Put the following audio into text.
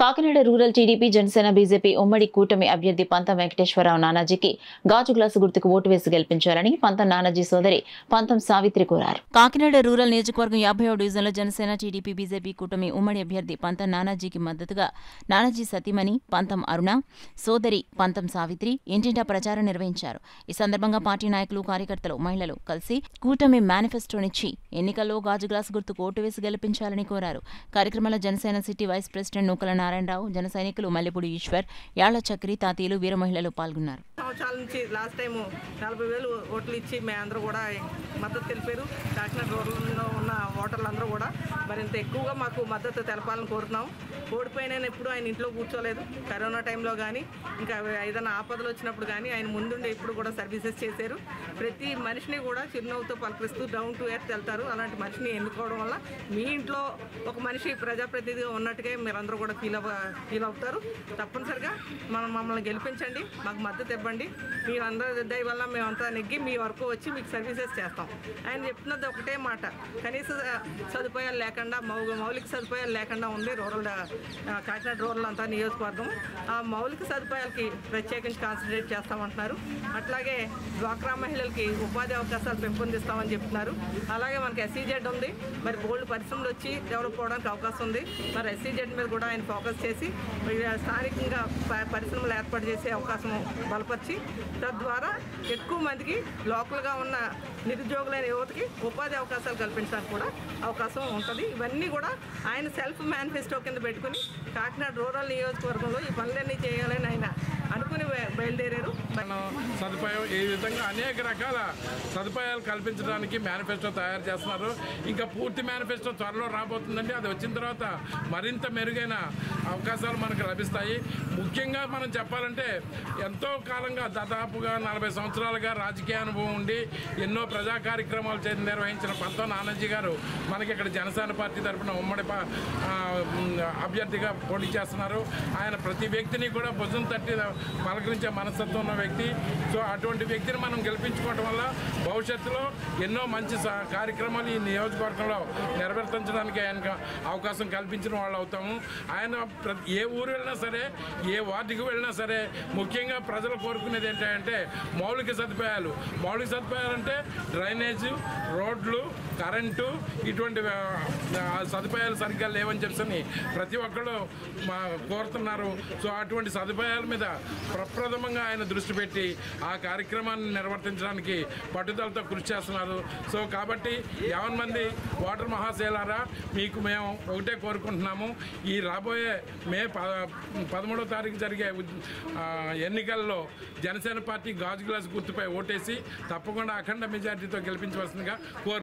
Kakinada rural TDP Janasena BJP ఉమ్మడి కూటమి అభ్యర్థి పంతం వెంకటేశ్వరరావు నానాజీకి గాజు గ్లాసు గుర్తుకు ఓటు వేసి గెలిపించాలని పంతం నానాజీ సోదరి పంతం సావిత్రి కోరారు. కాకినాడ రూరల్ నియోజకవర్గం 50వ డివిజన్లో జనసేన టీడీపీ బీజేపీ కూటమి ఉమ్మడి అభ్యర్థి పంతం నానాజీకి మద్దతుగా నానాజీ సతీమణి పంతం అరుణ, సోదరి పంతం సావిత్రి ఇంటింటా ప్రచారం నిర్వహించారు. ఈ సందర్భంగా పార్టీ నాయకులు, కార్యకర్తలు, మహిళలు కలిసి కూటమి మేనిఫెస్టోనిచ్చి ఎన్నికల్లో గాజు గ్లాసు గుర్తుకు ఓటు వేసి గెలిపించాలని కోరారు. కార్యక్రమంలో జనసేన సిటీ వైస్ ప్రెసిడెంట్ నూకల నారాయణరావు, జన సైనికులు మల్లెపూడి ఈశ్వర్, యాళ్ల చక్రి, తాతీలు, వీర మహిళలు పాల్గొన్నారు. సంవత్సరాల నుంచి లాస్ట్ టైం 40,000 ఓట్లు ఇచ్చి మేమందరూ కూడా మద్దతు తెలిపారు. కాకినాడ రోడ్లలో ఉన్న ఓటర్లందరూ కూడా మరింత ఎక్కువగా మాకు మద్దతు తెలపాలని కోరుతున్నాం. ఓడిపోయిన ఎప్పుడు ఆయన ఇంట్లో కూర్చోలేదు. కరోనా టైంలో కానీ ఇంకా ఏదైనా ఆపదలు వచ్చినప్పుడు కానీ ఆయన ముందుండి ఎప్పుడు కూడా సర్వీసెస్ చేశారు. ప్రతి మనిషిని కూడా చిరునవ్వుతో పలకరిస్తూ డౌన్ టు ఎర్త్ వెళ్తారు. అలాంటి మనిషిని ఎన్నుకోవడం వల్ల మీ ఇంట్లో ఒక మనిషి ప్రజాప్రతినిధిగా ఉన్నట్టుగా మీరందరూ కూడా ఫీల్ అవుతారు. తప్పనిసరిగా మమ్మల్ని గెలిపించండి, మాకు మద్దతు ఇవ్వండి. మీరందరి దయ వల్ల మేమంతా నెగ్గి మీ వరకు వచ్చి మీకు సర్వీసెస్ చేస్తాం. ఆయన చెప్తున్నది ఒకటే మాట, కనీస సదుపాయాలు లేకుండా మౌలిక సదుపాయాలు లేకుండా ఉంది కాకినాడ రూరల్ అంతా నియోజకవర్గం. ఆ మౌలిక సదుపాయాలకి ప్రత్యేకించి కాన్సన్ట్రేట్ చేస్తామంటున్నారు. అట్లాగే డ్వాక్రా మహిళలకి ఉపాధి అవకాశాలు పెంపొందిస్తామని చెప్తున్నారు. అలాగే మనకి ఎస్సీజెడ్ ఉంది, మరి బోల్డ్ పరిశ్రమలు వచ్చి డెవలప్ అవడానికి అవకాశం ఉంది. మరి ఎస్సీజెడ్ మీద కూడా ఆయన ఫోకస్ చేసి స్థానికంగా పరిశ్రమలు ఏర్పాటు చేసే అవకాశం బలపరిచి తద్వారా ఎక్కువ మందికి లోకల్గా ఉన్న నిరుద్యోగులైన యువతకి ఉపాధి అవకాశాలు కల్పించడానికి కూడా అవకాశం ఉంటుంది. ఇవన్నీ కూడా ఆయన సెల్ఫ్ మేనిఫెస్టో కింద పెట్టుకుని కాకినాడ రూరల్ నియోజకవర్గంలో ఈ పనులన్నీ చేయాలని ఆయన అనుకుని బయలుదేరారు. సదుపాయం ఈ విధంగా అనేక రకాల సదుపాయాలు కల్పించడానికి మేనిఫెస్టో తయారు చేస్తున్నారు. ఇంకా పూర్తి మేనిఫెస్టో త్వరలో రాబోతుందండి. అది వచ్చిన తర్వాత మరింత మెరుగైన అవకాశాలు మనకు లభిస్తాయి. ముఖ్యంగా మనం చెప్పాలంటే ఎంతో కాలంగా దాదాపుగా 40 సంవత్సరాలుగా రాజకీయ అనుభవం ఉండి ఎన్నో ప్రజా కార్యక్రమాలు నిర్వహించిన పంతం నానాజీ గారు మనకి ఇక్కడ జనసేన పార్టీ తరఫున ఉమ్మడి అభ్యర్థిగా పోటీ చేస్తున్నారు. ఆయన ప్రతి వ్యక్తిని కూడా భుజం తట్టి పలకరించే మనస్తత్వం ఉన్న వ్యక్తి. సో అటువంటి వ్యక్తిని మనం గెలిపించుకోవడం వల్ల భవిష్యత్తులో ఎన్నో మంచి కార్యక్రమాలు ఈ నియోజకవర్గంలో నెరవేర్చడానికి ఆయనకు అవకాశం కల్పించిన వాళ్ళు అవుతాము. ఆయన ఏ ఊరు వెళ్ళినా సరే, ఏ వార్డుకి వెళ్ళినా సరే ముఖ్యంగా ప్రజలు కోరుకునేది ఏంటంటే మౌలిక సదుపాయాలు. మౌలిక సదుపాయాలు అంటే డ్రైనేజు, రోడ్లు, కరెంటు, ఇటువంటి సదుపాయాలు సరిగ్గా లేవని చెప్పని ప్రతి ఒక్కళ్ళు కోరుతున్నారు. సో అటువంటి సదుపాయాల మీద ప్రప్రథమంగా ఆయన దృష్టి పెట్టి ఆ కార్యక్రమాన్ని నిర్వర్తించడానికి పట్టుదలతో కృషి చేస్తున్నారు. సో కాబట్టి 50 మంది ఓటర్ మహాశైలారా, మీకు మేము ఒకటే కోరుకుంటున్నాము, ఈ రాబోయే మే 13వ తారీఖు జరిగే ఎన్నికల్లో జనసేన పార్టీ గాజు గ్లాస్ గుర్తుపై ఓటేసి తప్పకుండా అఖండ మెజార్టీతో గెలిపించవలసిందిగా